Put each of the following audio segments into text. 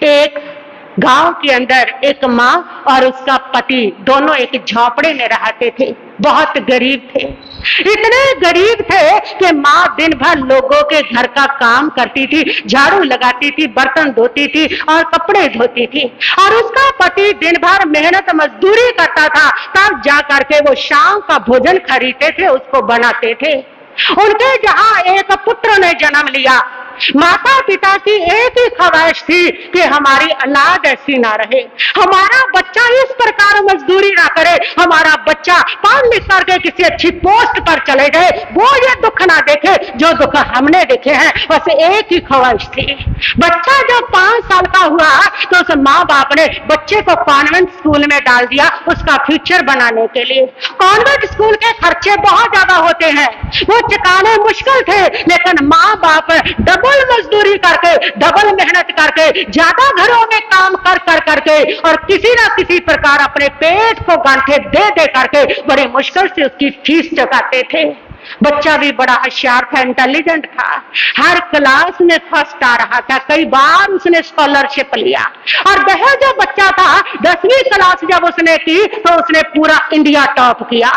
एक गांव के अंदर एक माँ और उसका पति दोनों एक झोपड़े में रहते थे। बहुत गरीब थे, इतने गरीब थे कि माँ दिन भर लोगों के घर का काम करती थी, झाड़ू लगाती थी, बर्तन धोती थी और कपड़े धोती थी, और उसका पति दिन भर मेहनत मजदूरी करता था, तब जा करके वो शाम का भोजन खरीदते थे, उसको बनाते थे। उनके जहां एक पुत्र ने जन्म लिया, माता पिता की एक ही ख्वाहिश थी कि हमारी औलाद ऐसी ना रहे, हमारा बच्चा इस प्रकार मजदूरी ना करे, हमारा बच्चा पढ़ लिख करके किसी अच्छी पोस्ट पर चले गए, वो ये दुख ना देखे जो दुख हमने देखे हैं। बस एक ही ख्वाहिश थी। बच्चा जब 5 साल का हुआ तो उस माँ बाप ने बच्चे को कॉन्वेंट स्कूल में डाल दिया, उसका फ्यूचर बनाने के लिए। कॉन्वेंट स्कूल के खर्चे बहुत ज्यादा होते हैं, वो चुकाने मुश्किल थे, लेकिन माँ बाप डबल मजदूरी करके, डबल मेहनत करके, ज्यादा घरों में काम कर करके और किसी ना किसी प्रकार अपने पेट को गांठे दे दे करके बड़ी मुश्किल से उसकी फीस चुकाते थे। बच्चा भी बड़ा होशियार था, इंटेलिजेंट था, हर क्लास में फर्स्ट आ रहा था, कई बार उसने स्कॉलरशिप लिया। और वह जो बच्चा था 10वीं क्लास जब उसने की तो उसने पूरा इंडिया टॉप किया,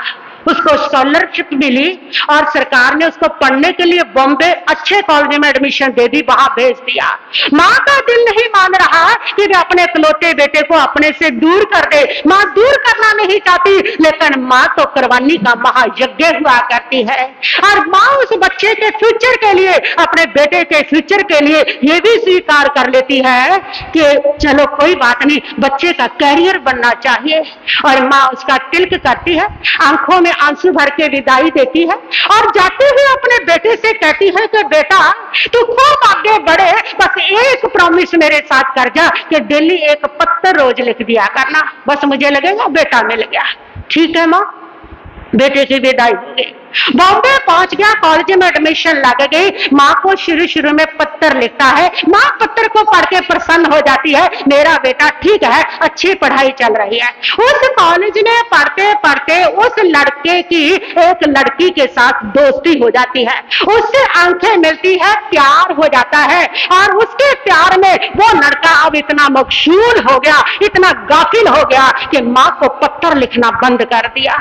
उसको स्कॉलरशिप मिली और सरकार ने उसको पढ़ने के लिए बॉम्बे अच्छे कॉलेज में एडमिशन दे दी, वहां भेज दिया। माँ का दिल नहीं मान रहा कि वे अपने इकलौते बेटे को अपने से दूर कर दे, माँ दूर करना नहीं चाहती, लेकिन माँ तो कुर्बानी का महायज्ञ हुआ करती है। और माँ उस बच्चे के फ्यूचर के लिए, अपने बेटे के फ्यूचर के लिए ये भी स्वीकार कर लेती है कि चलो कोई बात नहीं, बच्चे का कैरियर बनना चाहिए। और माँ उसका तिलक करती है, आंखों में आंसू भर के विदाई देती है और जाते हुए अपने बेटे से कहती है कि बेटा तू खूब आगे बढ़े, बस एक प्रॉमिस मेरे साथ कर जा कि डेली एक पत्र रोज लिख दिया करना, बस मुझे लगेगा बेटा मिल गया। ठीक है माँ, बेटे की विदाई हो गई, बॉम्बे पहुंच गया, कॉलेज में एडमिशन लग गई। माँ को शुरू में पत्र लिखता है, माँ पत्र को पढ़ के प्रसन्न हो जाती है, मेरा बेटा ठीक है, अच्छी पढ़ाई चल रही है। उस कॉलेज में पढ़ते पढ़ते उस लड़के की एक लड़की के साथ दोस्ती हो जाती है, उससे आंखें मिलती है, प्यार हो जाता है, और उसके प्यार में वो लड़का अब इतना मकसूल हो गया, इतना गाफिल हो गया कि माँ को पत्र लिखना बंद कर दिया।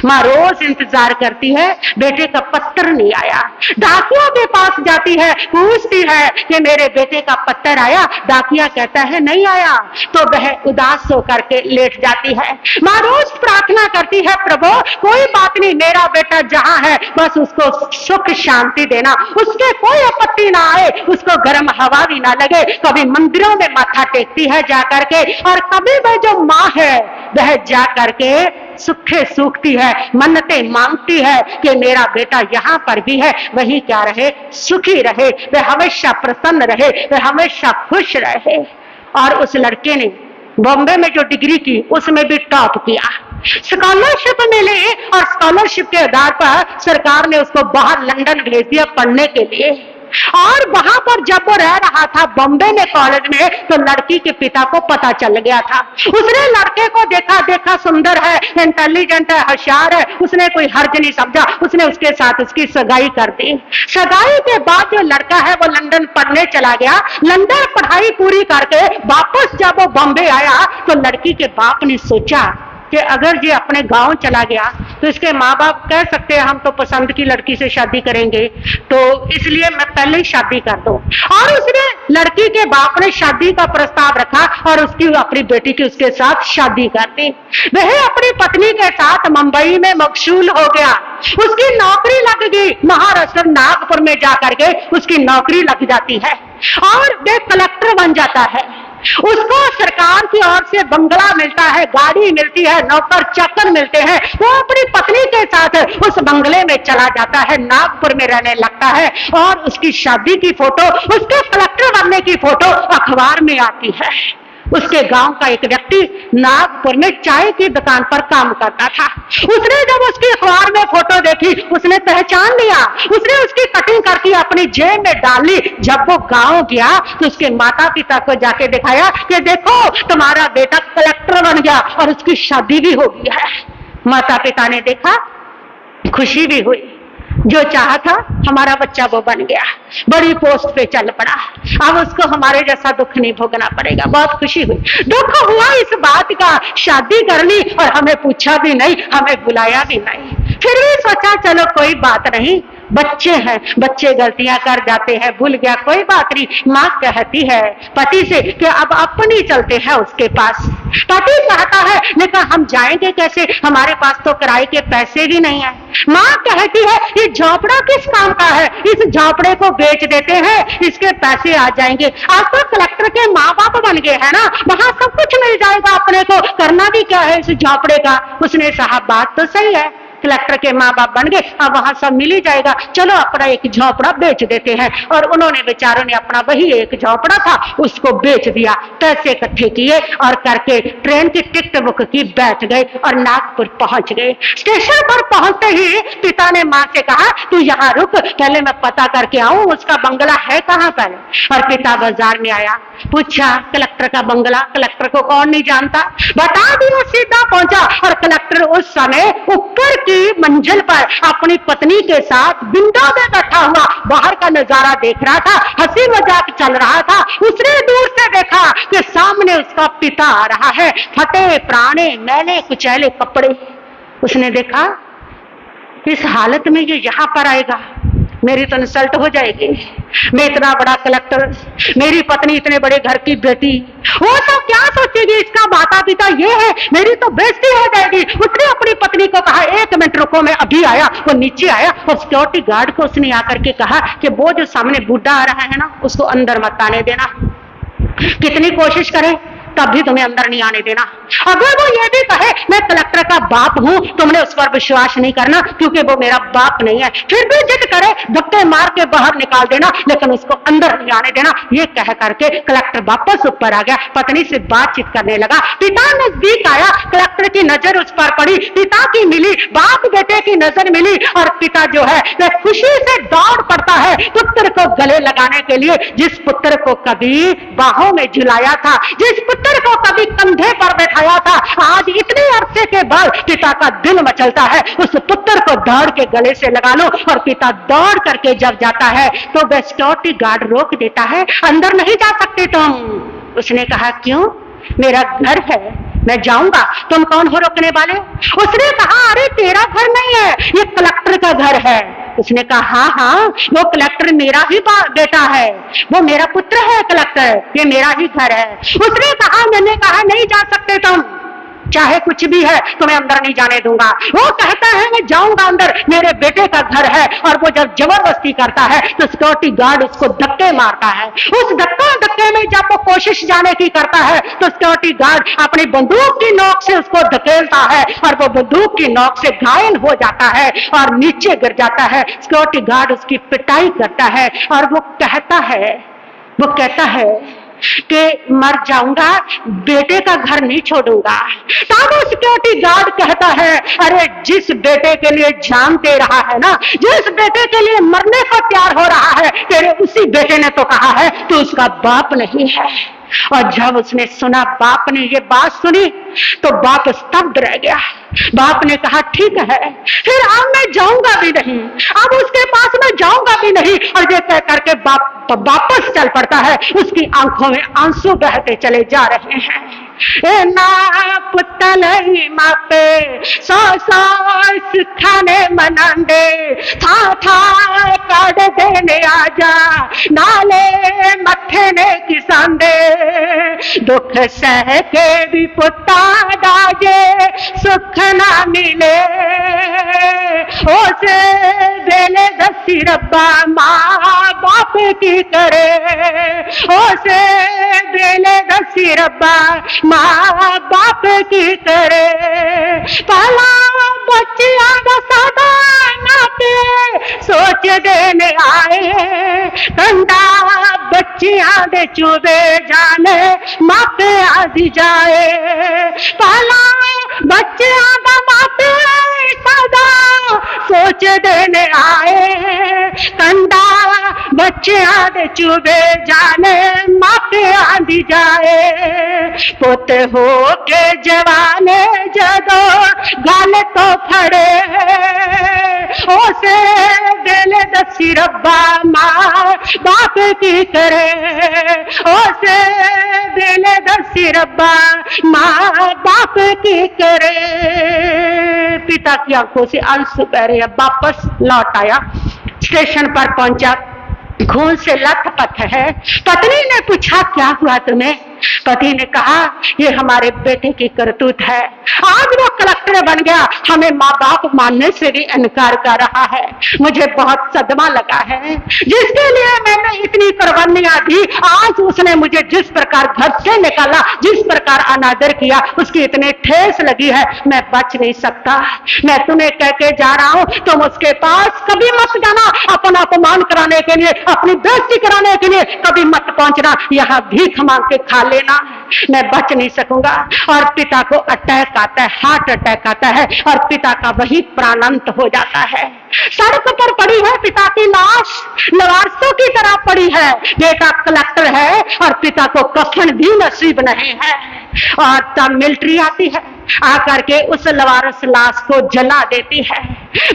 माँ रोज इंतजार करती है, बेटे का पत्र नहीं आया, डाकिया के पास जाती है, पूछती है कि मेरे बेटे का पत्र आया? डाकिया कहता है नहीं आया, तो वह उदास होकर के लेट जाती है। माँ रोज प्रार्थना करती है, प्रभु कोई बात नहीं, मेरा बेटा जहां है बस उसको सुख शांति देना, उसके कोई आपत्ति ना आए, उसको गर्म हवा भी ना लगे। कभी मंदिरों में माथा टेकती है जाकर के, और कभी वह जो माँ है वह जाकर के सुखे सूखती है, मन्नतें मांगती है कि मेरा बेटा यहाँ पर भी है, वही क्या रहे, सुखी रहे, वह हमेशा प्रसन्न रहे, वह हमेशा खुश रहे। और उस लड़के ने बॉम्बे में जो डिग्री की उसमें भी टॉप किया, स्कॉलरशिप मिली, और स्कॉलरशिप के आधार पर सरकार ने उसको बाहर लंदन भेज दिया पढ़ने के लिए। और वहां पर जब वो रह रहा था बॉम्बे में कॉलेज में, तो लड़की के पिता को पता चल गया था। उसने लड़के को देखा सुंदर है, इंटेलिजेंट है, होशियार है, उसने कोई हर्ज नहीं समझा, उसने उसके साथ उसकी सगाई कर दी। सगाई के बाद जो लड़का है वो लंदन पढ़ने चला गया। लंदन पढ़ाई पूरी करके वापस जब वो बॉम्बे आया तो लड़की के बाप ने सोचा कि अगर ये अपने गांव चला गया तो इसके माँ बाप कह सकते हैं हम तो पसंद की लड़की से शादी करेंगे, तो इसलिए मैं पहले ही शादी कर दूं। और उसने लड़की के बाप ने शादी का प्रस्ताव रखा और उसकी अपनी बेटी की उसके साथ शादी कर दी। वह अपनी पत्नी के साथ मुंबई में मकसूल हो गया, उसकी नौकरी लग गई, महाराष्ट्र नागपुर में जाकर के उसकी नौकरी लग जाती है और वह कलेक्टर बन जाता है। उसको सरकार की ओर से बंगला मिलता है, गाड़ी मिलती है, नौकर चाकर मिलते हैं। वो अपनी पत्नी के साथ उस बंगले में चला जाता है, नागपुर में रहने लगता है, और उसकी शादी की फोटो, उसके कलेक्टर बनने की फोटो अखबार में आती है। उसके गांव का एक व्यक्ति नागपुर में चाय की दुकान पर काम करता था। उसने जब उसकी अखबार में फोटो देखी, उसने पहचान लिया, उसने उसकी कटिंग करके अपनी जेब में डाल ली। जब वो गांव गया तो उसके माता पिता को जाके दिखाया कि देखो तुम्हारा बेटा कलेक्टर बन गया और उसकी शादी भी हो गई है। माता पिता ने देखा, खुशी भी हुई, जो चाहा था हमारा बच्चा वो बन गया, बड़ी पोस्ट पे चल पड़ा, अब उसको हमारे जैसा दुख नहीं भोगना पड़ेगा। बहुत खुशी हुई, दुख हुआ इस बात का, शादी कर ली और हमें पूछा भी नहीं, हमें बुलाया भी नहीं। फिर भी सोचा चलो कोई बात नहीं, बच्चे हैं, बच्चे गलतियां कर जाते हैं, भूल गया, कोई बात नहीं। माँ कहती है पति से कि अब अपनी चलते हैं उसके पास। पति कहता है लेकिन हम जाएंगे कैसे, हमारे पास तो किराए के पैसे भी नहीं है। माँ कहती है ये झोपड़ा किस काम का है, इस झोपड़े को बेच देते हैं, इसके पैसे आ जाएंगे। आप तो कलेक्टर के माँ बाप बन गए हैं ना, वहां सब कुछ मिल जाएगा, अपने को करना भी क्या है इस झोपड़े का। उसने कहा बात तो सही है, कलेक्टर के माँ बाप बन गए, अब वहां सब मिल ही जाएगा, चलो अपना एक झोपड़ा बेच देते हैं। और उन्होंने बेचारों ने अपना वही एक झोपड़ा था उसको बेच दिया, पैसे इकट्ठे किए और करके ट्रेन की टिकट बुक की, बैठ गए और नागपुर पहुंच गए। स्टेशन पर पहुंचते ही पिता ने माँ से कहा तू यहाँ रुक, पहले मैं पता करके आऊं उसका बंगला है कहाँ पहले। और पिता बाजार में आया, पूछा कलेक्टर का बंगला, कलेक्टर को कौन नहीं जानता, बता दिया, सीधा पहुंचा। और कलेक्टर उस समय ऊपर की मंजिल पर अपनी पत्नी के साथ विंडो में बैठा हुआ बाहर का नजारा देख रहा था, हंसी मजाक चल रहा था। उसने दूर से देखा कि सामने उसका पिता आ रहा है, फटे पुराने मैले कुचैले कपड़े। उसने देखा इस हालत में ये यहाँ पर आएगा, मेरी तो इंसल्ट हो जाएगी, मैं इतना बड़ा कलेक्टर, मेरी पत्नी इतने बड़े घर की बेटी, वो तो क्या सोचेगी, इसका माता पिता ये है, मेरी तो बेइज्जती हो जाएगी। उसने अपनी पत्नी को कहा 1 मिनट रुको, मैं अभी आया। वो नीचे आया और सिक्योरिटी गार्ड को उसने आकर के कहा कि वो जो सामने बुढ़ा आ रहा है ना उसको अंदर मत आने देना, कितनी कोशिश करें तब भी तुम्हें अंदर नहीं आने देना। अगर वो ये भी कहे मैं कलेक्टर का बाप हूं, तुमने उस पर विश्वास नहीं करना क्योंकि वो मेरा बाप नहीं है, फिर भी जिद करे धक्के मार के बाहर निकाल देना, लेकिन उसको अंदर नहीं आने देना। ये कह करके कलेक्टर वापस ऊपर आ गया, पत्नी से बातचीत करने लगा। पिता नजदीक आया, कलेक्टर की नजर उस पर पड़ी, पिता की मिली, बाप बेटे की नजर मिली और पिता जो है वह खुशी से दौड़ पड़ता है पुत्र को गले लगाने के लिए, जिस पुत्र को कभी बाहों में झुलाया था, जिस पुत्र को कभी कंधे पर बैठाया था, आज इतने अरसे के बाद पिता का दिल मचलता है उस पुत्र को दौड़ के गले से लगा लो। और पिता दौड़ करके जब जाता है तो वह सिक्योरिटी गार्ड रोक देता है, अंदर नहीं जा सकते तुम। उसने कहा क्यों, मेरा घर है, मैं जाऊंगा, तुम कौन हो रोकने वाले। उसने कहा अरे तेरा घर नहीं है, ये कलेक्टर का घर है। उसने कहा हाँ हाँ वो कलेक्टर मेरा ही बेटा है, वो मेरा पुत्र है कलेक्टर, ये मेरा ही घर है। उसने कहा, मैंने कहा नहीं जा सकते तुम, चाहे कुछ भी है तुम्हें अंदर नहीं जाने दूंगा। वो कहता है मैं जाऊंगा अंदर, मेरे बेटे का घर है। और वो जब जबरदस्ती करता है तो सिक्योरिटी गार्ड उसको धक्के मारता है। उस धक्के में जब वो कोशिश जाने की करता है तो सिक्योरिटी गार्ड अपनी बंदूक की नोक से उसको धकेलता है और वो बंदूक की नोक से घायल हो जाता है और नीचे गिर जाता है। सिक्योरिटी गार्ड उसकी पिटाई करता है और वो कहता है कि मर जाऊंगा, बेटे का घर नहीं छोड़ूंगा। तब वो सिक्योरिटी गार्ड कहता है अरे जिस बेटे के लिए जान दे रहा है ना, जिस बेटे के लिए मरने को तैयार हो रहा है, तेरे उसी बेटे ने तो कहा है तू उसका बाप नहीं है। और जब उसने सुना, बाप ने ये बात सुनी तो बाप स्तब्ध रह गया। बाप ने कहा ठीक है, फिर अब मैं जाऊंगा भी नहीं, अब उसके पास मैं जाऊंगा भी नहीं। और ये कह करके बाप वापस चल पड़ता है, उसकी आंखों में आंसू बहते चले जा रहे हैं। ना पुतल मापे सौ खाने मनांदे था काट देने आजा नाले मथे ने किसांदे दुख सह के भी पुता दाजे सुख ना मिले उसे बेले दसी रब्बा माँ बाप की करे उसे बेले दसी रब्बा माँ बाप की करे पला बच्चिया दा सदा नाते सोच देने आए कंधा बच्चिया दे चुबे जाने मापे आदि जाए पला बच्चिया दा मापे सदा सोच देने आए कंधा बच्चिया दे चुबे जाने मापे आदि जाए पुत हो के जवाने जदो गल तो फड़े ओसे दिल दसी रब्बा मां बाप की करे, ओसे दिल दसी रब्बा मां बाप की करे। पिता की आंखों से आंसू बह रहे। वापस लौट आया, स्टेशन पर पहुंचा, खून से लथपथ है। पत्नी ने पूछा क्या हुआ तुम्हें? पति ने कहा ये हमारे बेटे की करतूत है, आज वो कलेक्टर बन गया, हमें माँ बाप मानने से भी इनकार कर रहा है। मुझे बहुत सदमा लगा है, जिसके लिए मैंने इतनी कुर्बानियां दी, आज उसने मुझे जिस प्रकार घर से निकाला, जिस प्रकार अनादर किया, उसकी इतनी ठेस लगी है, मैं बच नहीं सकता। मैं तुम्हें कह के जा रहा हूं, तुम उसके पास कभी मत जाना, अपना अपमान कराने के लिए, अपनी बेइज्जती कराने के लिए कभी मत पहुंचना, यहाँ भीख मांग के खा लेना, मैं बच नहीं सकूंगा। और पिता को अटैक आता है, हार्ट अटैक आता है, और पिता का वही प्राणांत हो जाता है। सड़क पर पड़ी है पिता की लाश, लवारसों की तरह पड़ी है। बेटा कलेक्टर है और पिता को कफन भी नसीब नहीं है। और तब मिलिट्री आती है, आकर के उस लवारस लाश को जला देती है।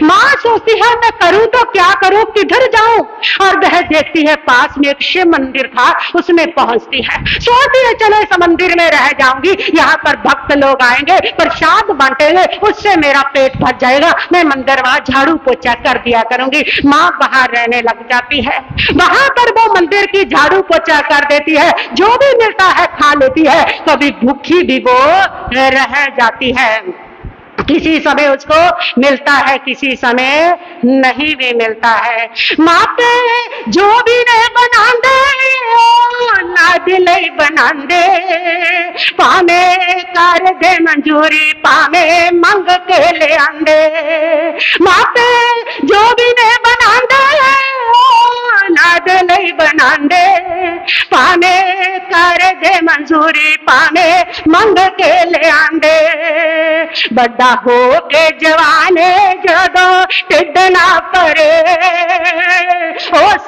मां सोचती है मैं करूं तो क्या करूं, किधर जाऊं? और वह देखती है पास में एक शिव मंदिर था, उसमें पहुंचती है, सोचती है चलो इस मंदिर में रह जाऊंगी, यहाँ पर भक्त लोग आएंगे, प्रसाद बांटेंगे, उससे मेरा पेट भर जाएगा, मैं मंदिर वहां झाड़ू पोछा कर दिया करूंगी। माँ बाहर रहने लग जाती है, वहां पर वो मंदिर की झाड़ू पोछा कर देती है, जो भी मिलता है खा लेती है, कभी भूखी भी वो रह जाती है। किसी समय उसको मिलता है, किसी समय नहीं भी मिलता है। माँ पे जो भी ने बना दे ना दिल बना दे, पामे कर दे मंजूरी, पामे मंग के ले आंदे। माँ पे जो भी ने बना दे ना दिल बना दे, पामे कर दे मंजूरी, पामे मंग के ले आंदे। बड़ा हो के जवाने जदो टिड ना परे, उस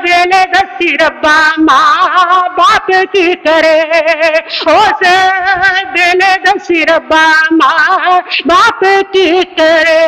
वेले दसी रब्बा मां बाप की करे, उस वेले दसी रब्बा मां बाप की करे।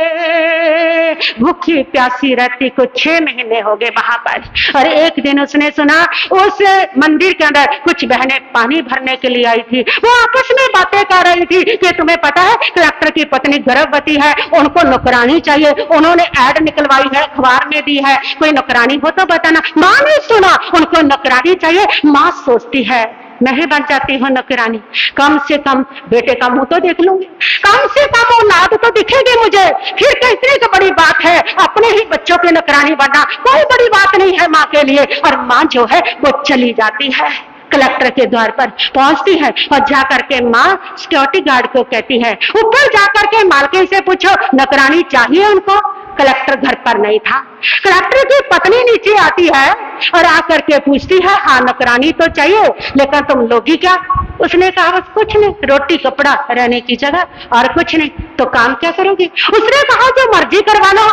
भूखी प्यासी रहती को 6 महीने हो गए वहां पर, और एक दिन उसने सुना उस मंदिर के अंदर कुछ बहनें पानी भरने के लिए आई थी। वो आपस में बातें कर रही थी कि तुम्हें पता है कलेक्टर की पत्नी गर्भवती है, उनको नौकरानी चाहिए, उन्होंने ऐड निकलवाई है, अखबार में दी है, कोई नौकरानी हो तो बताना। माँ ने सुना उनको नौकरानी चाहिए। माँ सोचती है मैं ही बन जाती हूँ नौकरानी, कम से कम बेटे का मुंह तो देख लूंगी, कम से कम औलाद तो दिखेगी मुझे, फिर कितनी तो बड़ी बात है अपने ही बच्चों की नौकरानी बनना, कोई बड़ी बात नहीं है माँ के लिए। और माँ जो है वो चली जाती है, कलेक्टर के द्वार पर पहुंचती है और जाकर के माँ सिक्योरिटी गार्ड को कहती है ऊपर जाकर के मालकिन से पूछो नौकरानी चाहिए उनको। कलेक्टर घर पर नहीं था। कलेक्टर की पत्नी नीचे आती है और आकर के पूछती है हाँ नौकरानी तो चाहिए, लेकिन तुम लोगी क्या? उसने कहा बस कुछ नहीं, रोटी कपड़ा रहने की जगह और कुछ नहीं। तो काम क्या करोगी? उसने कहा जो मर्जी करवा लो।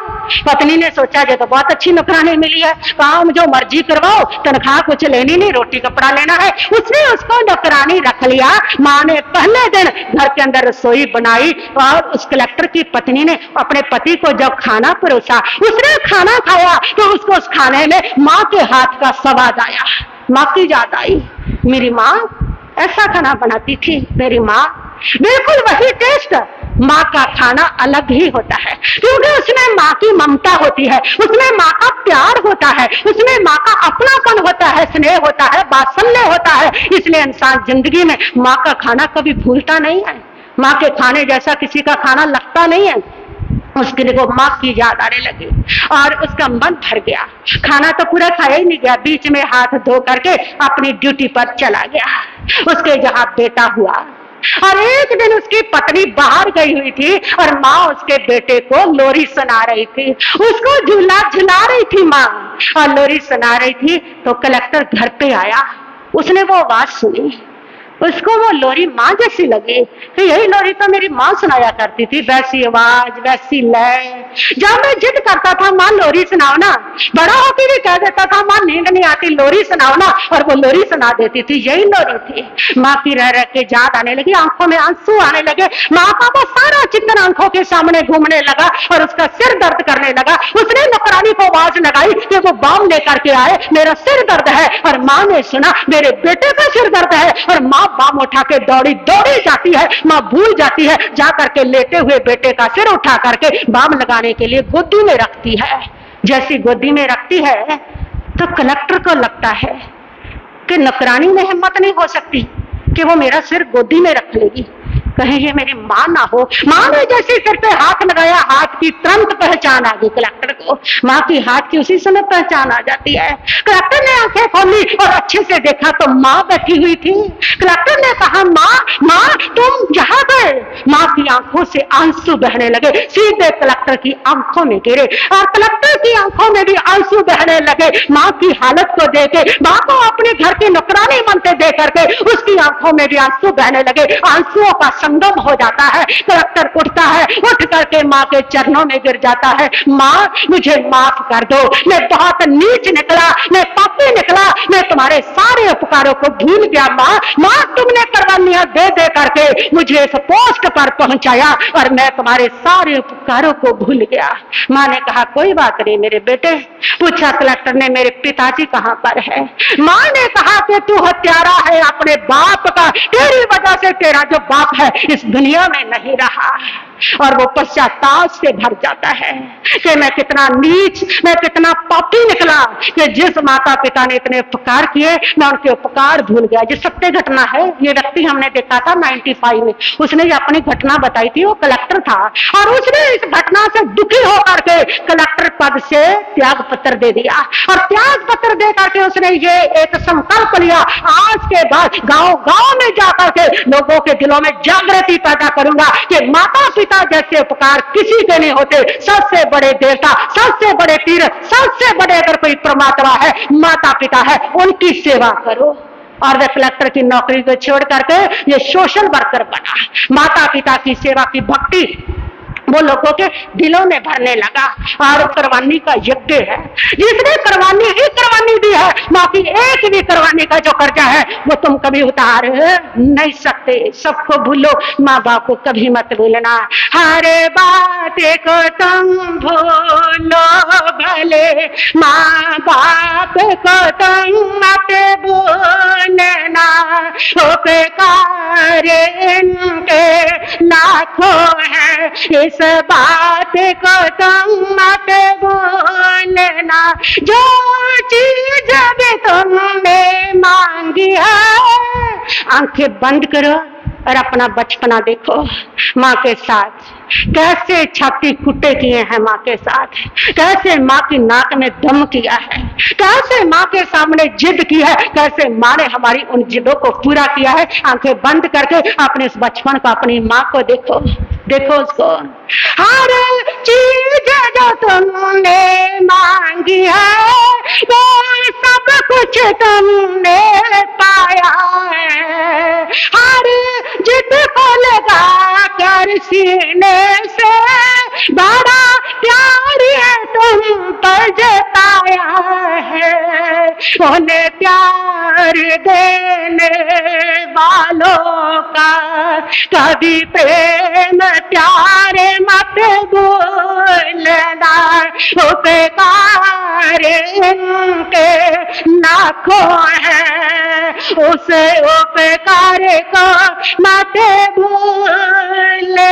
पत्नी ने सोचा जो तो बहुत अच्छी नौकरानी मिली है, काम जो मर्जी करवाओ, तनख्वाह कुछ लेनी नहीं, रोटी कपड़ा लेना है। उसने उसको नौकरानी रख लिया। माँ ने पहले दिन घर के अंदर रसोई बनाई और उस कलेक्टर की पत्नी ने अपने पति को जब खाना परोसा, उसने खाना खाया तो उसको उस खाने में माँ के हाथ का स्वाद आया। माँ की याद आई, मेरी माँ ऐसा खाना बनाती थी, मेरी माँ बिल्कुल वही टेस्ट। माँ का खाना अलग ही होता है क्योंकि उसमें माँ की ममता होती है, उसमें माँ का प्यार होता है, उसमें माँ का अपनापन होता है, स्नेह होता है, वात्सल्य होता है। इसलिए इंसान जिंदगी में माँ का खाना कभी भूलता नहीं है। माँ के खाने जैसा किसी का खाना लगता नहीं है। उसके को माँ की याद आने लगी और उसका मन भर गया। खाना तो पूरा खाया ही नहीं गया, बीच में हाथ धो करके अपनी ड्यूटी पर चला गया। उसके जहाँ बेटा हुआ और एक दिन उसकी पत्नी बाहर गई हुई थी और माँ उसके बेटे को लोरी सुना रही थी, उसको झूला झुला रही थी माँ और लोरी सुना रही थी। तो कलेक्टर घर पे आया, उसने वो आवाज सुनी, उसको वो लोरी माँ जैसी लगी कि यही लोरी तो मेरी माँ सुनाया करती थी, वैसी आवाज वैसी लय। जब मैं जिद करता था माँ लोरी सुनाओ ना, बड़ा होकर भी कह देता था माँ नींद नहीं आती लोरी सुनाओ ना, और वो लोरी सुना देती थी। यही लोरी थी। माँ की रह रह के याद आने लगी, आंखों में आंसू आने लगे। माँ का वो सारा चिंतन आंखों के सामने घूमने लगा और उसका सिर दर्द करने लगा। उसने नौकरानी को आवाज लगाई कि वो बाम लेकर के आए, मेरा सिर दर्द है। और माँ ने सुना मेरे बेटे का सिर दर्द है, और माँ बाम उठा के दौड़ी दौड़ी जाती है। माँ भूल जाती है, जा करके लेटे हुए बेटे का सिर उठा करके बाम लगाने के लिए गोदी में रखती है। जैसी गोदी में रखती है तो कलेक्टर को लगता है कि नौकरानी में हिम्मत नहीं हो सकती कि वो मेरा सिर गोदी में रख लेगी, कहीं ये मेरी माँ ना हो। माँ ने जैसे सिर पे हाथ लगाया, हाथ की तुरंत पहचान आ गई कलेक्टर को। माँ की हाथ की उसी समय पहचान आ जाती है। कलेक्टर ने आंखें खोली और अच्छे से देखा तो माँ बैठी हुई थी। कलेक्टर ने कहा माँ माँ तुम यहाँ गए। माँ की आंखों से आंसू बहने लगे, सीधे कलेक्टर की आंखों में गिरे और कलेक्टर की आंखों में भी आंसू बहने लगे। माँ की हालत को देखे, माँ को अपने घर की नौकरानी बनते देख करके उसकी आंखों में भी आंसू बहने लगे। आंसुओं का संगम हो जाता है। कलेक्टर उठता है, उठ करके माँ के चरणों में गिर जाता है। माँ मुझे माफ कर दो, मैं बहुत नीच निकला, मैं पापी निकला, मैं तुम्हारे सारे उपकारों को भूल गया। माँ माँ तुमने कुर्बानियां दे दे करके मुझे इस पोस्ट पर पहुंचाया और मैं तुम्हारे सारे उपकारों को भूल गया। माँ ने कहा कोई बात नहीं मेरे बेटे। पूछा कलेक्टर ने मेरे पिताजी कहाँ पर है। माँ ने कहा कि तू हत्यारा है अपने बाप का, तेरी वजह से तेरा जो बाप है इस दुनिया में नहीं रहा। और वो पश्चाताप से भर जाता है कि मैं कितना नीच, मैं कितना पापी निकला कि जिस माता पिता ने इतने उपकार किए मैं उनके उपकार भूल गया। जो सत्य घटना है, ये व्यक्ति हमने देखा था 95 में, उसने ये अपनी घटना बताई थी। वो कलेक्टर था और उसने इस घटना से दुखी होकर के कलेक्टर पद से त्याग पत्र दे दिया। और त्याग पत्र दे करके उसने ये एक संकल्प लिया, आज के बाद गांव गांव में जाकर के लोगों के दिलों में जागृति पैदा करूंगा कि माता पिता जैसे उपकार किसी के नहीं होते। सबसे बड़े देवता, सबसे बड़े तीर्थ, सबसे बड़े अगर कोई परमात्मा है माता पिता है, उनकी सेवा करो। और वह कलेक्टर की नौकरी को छोड़ करके ये सोशल वर्कर बना। माता पिता की सेवा की भक्ति वो लोगों के दिलों में भरने लगा। और कुर्बानी का यज्ञ है, जिसने कुर्बानी ही कुर्बानी दी है, बाकी एक भी कुर्बानी का जो कर्जा है वो तुम कभी उतार नहीं सकते। सबको भूलो, माँ बाप को कभी मत भूलना। हर बात को तुम भूलो भले, माँ बाप को तुम मत भूलना। उपकार इनके लाखों है, इस बात को तुम मत भूलना। जो चीज भी तुमने मांगी है, आंखें बंद करो और अपना बचपना देखो। माँ के साथ कैसे छाती कुटे किए हैं, माँ के साथ कैसे माँ की नाक में दम किया है, कैसे माँ के सामने जिद की है, कैसे माँ ने हमारी उन जिदों को पूरा किया है। आंखें बंद करके अपने इस बचपन को, अपनी माँ को देखो, देखो उसको। हर चीज जो तुमने मांगी है वो सब कुछ तुमने पाया है। हर जिद को लगा कर सीने से बड़ा प्यार है तुम पर जताया है। उन्हें प्यार देने वालों का कभी प्रेम प्यार मत भूलना। उपकार इनके लाखों है, उस उपकार को मत भूलना।